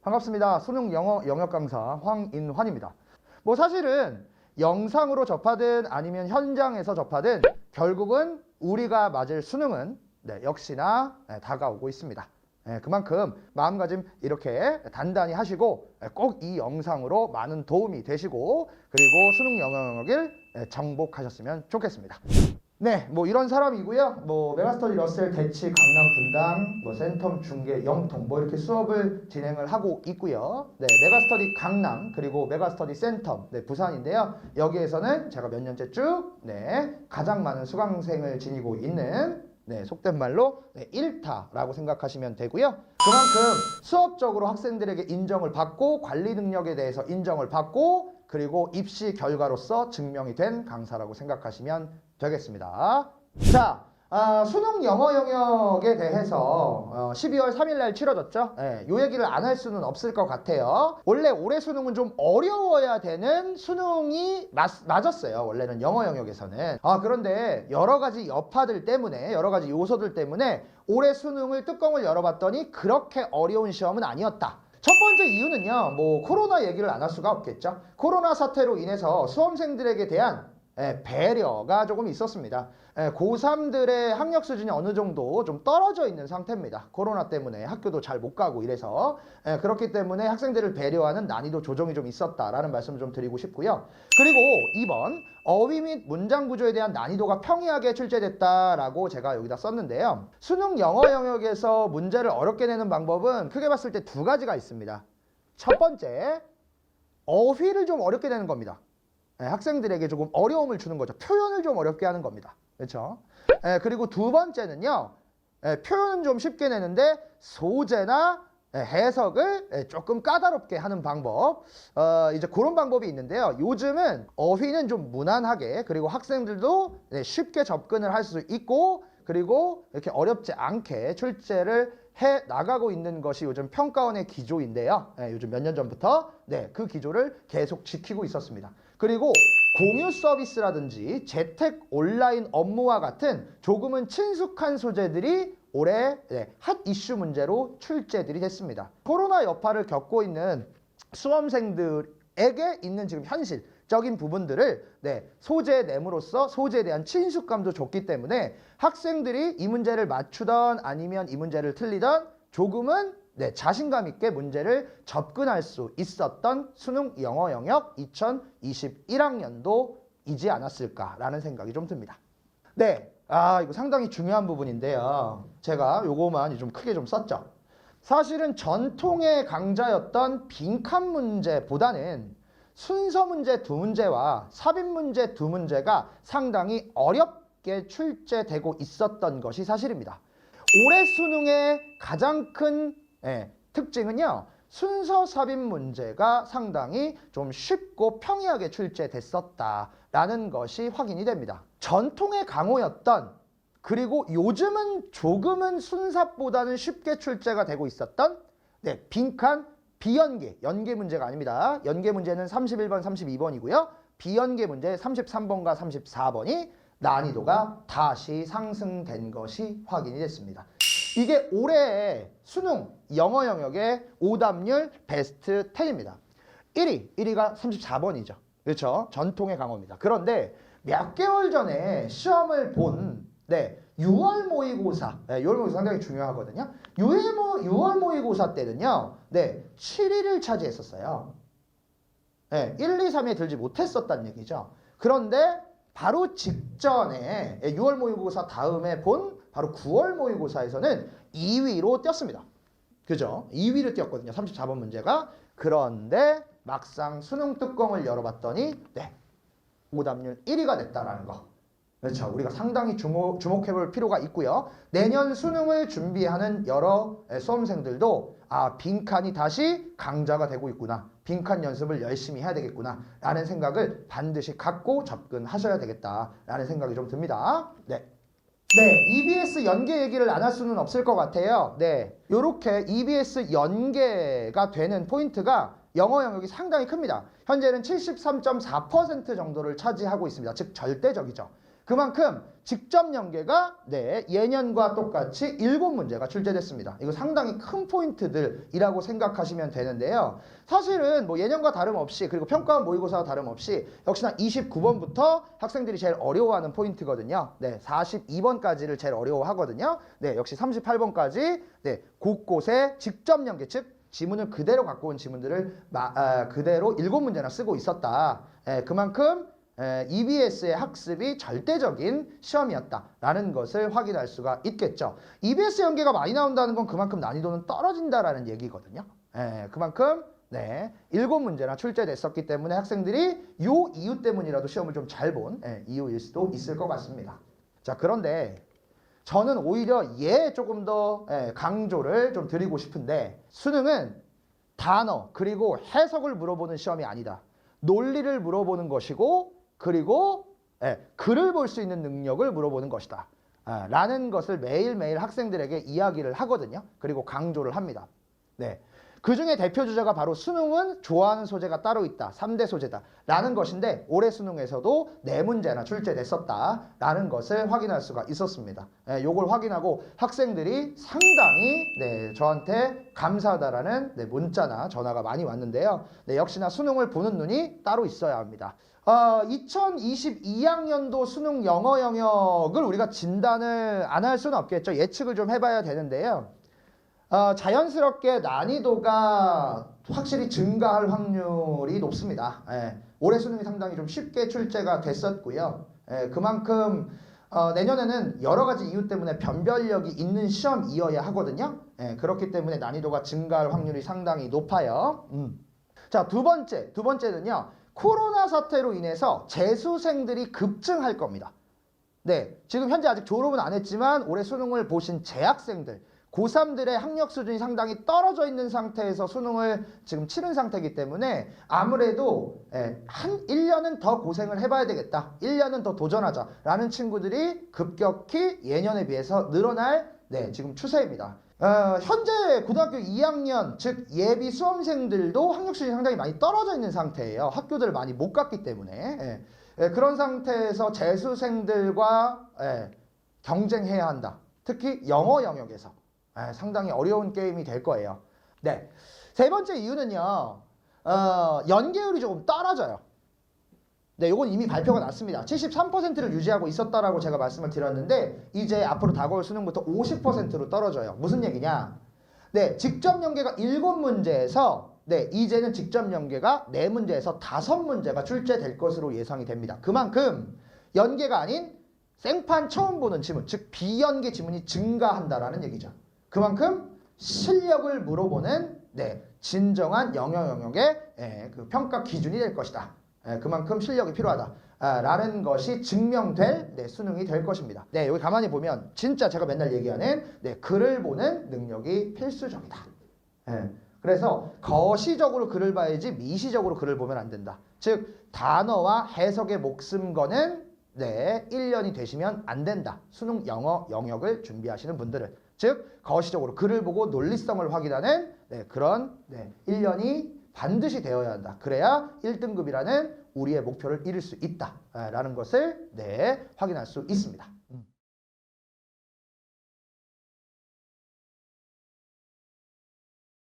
반갑습니다. 수능 영어 영역 강사 황인환입니다. 사실은 영상으로 접하든 아니면 현장에서 접하든 결국은 우리가 맞을 수능은 역시나 다가오고 있습니다. 그만큼 마음가짐 이렇게 단단히 하시고 꼭 이 영상으로 많은 도움이 되시고 그리고 수능 영역을 정복하셨으면 좋겠습니다. 이런 사람이고요. 메가스터디 러셀 대치 강남 분당 센텀 중계 영통 이렇게 수업을 진행을 하고 있고요. 메가스터디 강남 그리고 메가스터디 센텀 부산인데요. 여기에서는 제가 몇 년째 쭉 가장 많은 수강생을 지니고 있는 속된 말로 1타라고 생각하시면 되고요. 그만큼 수업적으로 학생들에게 인정을 받고 관리 능력에 대해서 인정을 받고 그리고 입시 결과로서 증명이 된 강사라고 생각하시면 되겠습니다. 자, 수능 영어 영역에 대해서 12월 3일 날 치러졌죠? 요 얘기를 안 할 수는 없을 것 같아요. 원래 올해 수능은 좀 어려워야 되는 수능이 맞았어요. 원래는 영어 영역에서는. 그런데 여러 가지 여파들 때문에 여러 가지 요소들 때문에 올해 수능을 뚜껑을 열어봤더니 그렇게 어려운 시험은 아니었다. 첫 번째 이유는요. 코로나 얘기를 안 할 수가 없겠죠. 코로나 사태로 인해서 수험생들에게 대한 배려가 조금 있었습니다. 고3들의 학력 수준이 어느 정도 좀 떨어져 있는 상태입니다. 코로나 때문에 학교도 잘 못 가고 이래서 그렇기 때문에 학생들을 배려하는 난이도 조정이 좀 있었다라는 말씀을 좀 드리고 싶고요. 그리고 2번 어휘 및 문장 구조에 대한 난이도가 평이하게 출제됐다라고 제가 여기다 썼는데요. 수능 영어 영역에서 문제를 어렵게 내는 방법은 크게 봤을 때 두 가지가 있습니다. 첫 번째, 어휘를 좀 어렵게 내는 겁니다. 학생들에게 조금 어려움을 주는 거죠. 표현을 좀 어렵게 하는 겁니다. 그렇죠? 그리고 두 번째는요. 표현은 좀 쉽게 내는데 소재나 해석을 조금 까다롭게 하는 방법. 이제 그런 방법이 있는데요. 요즘은 어휘는 좀 무난하게 그리고 학생들도 쉽게 접근을 할 수 있고 그리고 이렇게 어렵지 않게 출제를 해 나가고 있는 것이 요즘 평가원의 기조인데요. 요즘 몇 년 전부터 그 기조를 계속 지키고 있었습니다. 그리고 공유 서비스라든지 재택 온라인 업무와 같은 조금은 친숙한 소재들이 올해 핫 이슈 문제로 출제들이 됐습니다. 코로나 여파를 겪고 있는 수험생들에게 있는 지금 현실적인 부분들을 소재에 내므로써 소재에 대한 친숙감도 줬기 때문에 학생들이 이 문제를 맞추던 아니면 이 문제를 틀리던 조금은 자신감 있게 문제를 접근할 수 있었던 수능 영어 영역 2021학년도이지 않았을까라는 생각이 좀 듭니다. 이거 상당히 중요한 부분인데요. 제가 요거만 좀 크게 좀 썼죠. 사실은 전통의 강자였던 빈칸 문제보다는 순서 문제 두 문제와 삽입 문제 두 문제가 상당히 어렵게 출제되고 있었던 것이 사실입니다. 올해 수능의 가장 큰 특징은요. 순서 삽입 문제가 상당히 좀 쉽고 평이하게 출제됐었다라는 것이 확인이 됩니다. 전통의 강호였던 그리고 요즘은 조금은 순삽보다는 쉽게 출제가 되고 있었던 빈칸 비연계, 연계 문제가 아닙니다. 연계 문제는 31번, 32번이고요. 비연계 문제 33번과 34번이 난이도가 다시 상승된 것이 확인이 됐습니다. 이게 올해의 수능 영어 영역의 오답률 베스트 10입니다. 1위가 34번이죠. 그렇죠? 전통의 강호입니다. 그런데 몇 개월 전에 시험을 본 6월 모의고사, 6월 모의고사 상당히 중요하거든요. 6월 모의고사 때는요, 7위를 차지했었어요. 1, 2, 3위에 들지 못했었다는 얘기죠. 그런데 바로 직전에 6월 모의고사 다음에 본 바로 9월 모의고사에서는 2위로 뛰었습니다. 그죠? 2위를 뛰었거든요. 34번 문제가. 그런데 막상 수능 뚜껑을 열어봤더니 오답률 1위가 됐다라는 거. 그렇죠. 우리가 상당히 주목해볼 필요가 있고요. 내년 수능을 준비하는 여러 수험생들도 빈칸이 다시 강자가 되고 있구나. 빈칸 연습을 열심히 해야 되겠구나. 라는 생각을 반드시 갖고 접근하셔야 되겠다라는 생각이 좀 듭니다. EBS 연계 얘기를 안 할 수는 없을 것 같아요. 요렇게 EBS 연계가 되는 포인트가 영어 영역이 상당히 큽니다. 현재는 73.4% 정도를 차지하고 있습니다. 즉 절대적이죠. 그만큼 직접 연계가 예년과 똑같이 7문제가 출제됐습니다. 이거 상당히 큰 포인트들이라고 생각하시면 되는데요. 사실은 뭐 예년과 다름없이 그리고 평가원 모의고사와 다름없이 역시나 29번부터 학생들이 제일 어려워하는 포인트거든요. 42번까지를 제일 어려워하거든요. 역시 38번까지 곳곳에 직접 연계 즉 지문을 그대로 갖고 온 지문들을 그대로 7문제나 쓰고 있었다. 그만큼 EBS의 학습이 절대적인 시험이었다라는 것을 확인할 수가 있겠죠. EBS 연계가 많이 나온다는 건 그만큼 난이도는 떨어진다라는 얘기거든요. 그만큼 7문제나 출제됐었기 때문에 학생들이 이 이유 때문이라도 시험을 좀 잘 본 이유일 수도 있을 것 같습니다. 자, 그런데 저는 오히려 조금 더 강조를 좀 드리고 싶은데 수능은 단어 그리고 해석을 물어보는 시험이 아니다. 논리를 물어보는 것이고 그리고 글을 볼 수 있는 능력을 물어보는 것이다. 라는 것을 매일매일 학생들에게 이야기를 하거든요. 그리고 강조를 합니다. 그 중에 대표 주제가 바로 수능은 좋아하는 소재가 따로 있다. 3대 소재다. 라는 것인데 올해 수능에서도 4문제나 출제됐었다라는 것을 확인할 수가 있었습니다. 요걸 확인하고 학생들이 상당히 저한테 감사하다라는 문자나 전화가 많이 왔는데요. 역시나 수능을 보는 눈이 따로 있어야 합니다. 2022학년도 수능 영어 영역을 우리가 진단을 안 할 수는 없겠죠. 예측을 좀 해봐야 되는데요. 자연스럽게 난이도가 확실히 증가할 확률이 높습니다. 올해 수능이 상당히 좀 쉽게 출제가 됐었고요. 그만큼 내년에는 여러 가지 이유 때문에 변별력이 있는 시험이어야 하거든요. 그렇기 때문에 난이도가 증가할 확률이 상당히 높아요. 자, 두 번째는요. 코로나 사태로 인해서 재수생들이 급증할 겁니다. 지금 현재 아직 졸업은 안 했지만 올해 수능을 보신 재학생들 고3들의 학력 수준이 상당히 떨어져 있는 상태에서 수능을 지금 치른 상태이기 때문에 아무래도 1년은 더 고생을 해봐야 되겠다. 1년은 더 도전하자라는 친구들이 급격히 예년에 비해서 늘어날 지금 추세입니다. 현재 고등학교 2학년 즉 예비 수험생들도 학력 수준이 상당히 많이 떨어져 있는 상태예요. 학교들을 많이 못 갔기 때문에 그런 상태에서 재수생들과 경쟁해야 한다. 특히 영어 영역에서 상당히 어려운 게임이 될 거예요. 세 번째 이유는요. 연계율이 조금 떨어져요. 이건 이미 발표가 났습니다. 73%를 유지하고 있었다라고 제가 말씀을 드렸는데 이제 앞으로 다가올 수능부터 50%로 떨어져요. 무슨 얘기냐? 직접 연계가 7문제에서 이제는 직접 연계가 4문제에서 5문제가 출제될 것으로 예상이 됩니다. 그만큼 연계가 아닌 생판 처음 보는 지문, 즉 비연계 지문이 증가한다라는 얘기죠. 그만큼 실력을 물어보는 진정한 영어 영역의 그 평가 기준이 될 것이다. 그만큼 실력이 필요하다라는 것이 증명될 수능이 될 것입니다. 여기 가만히 보면 진짜 제가 맨날 얘기하는 글을 보는 능력이 필수적이다. 그래서 거시적으로 글을 봐야지 미시적으로 글을 보면 안 된다. 즉 단어와 해석에 목숨 거는 1년이 되시면 안 된다. 수능 영어 영역을 준비하시는 분들은 즉 거시적으로 글을 보고 논리성을 확인하는 그런 1년이 반드시 되어야 한다. 그래야 1등급이라는 우리의 목표를 이룰 수 있다라는 것을 확인할 수 있습니다.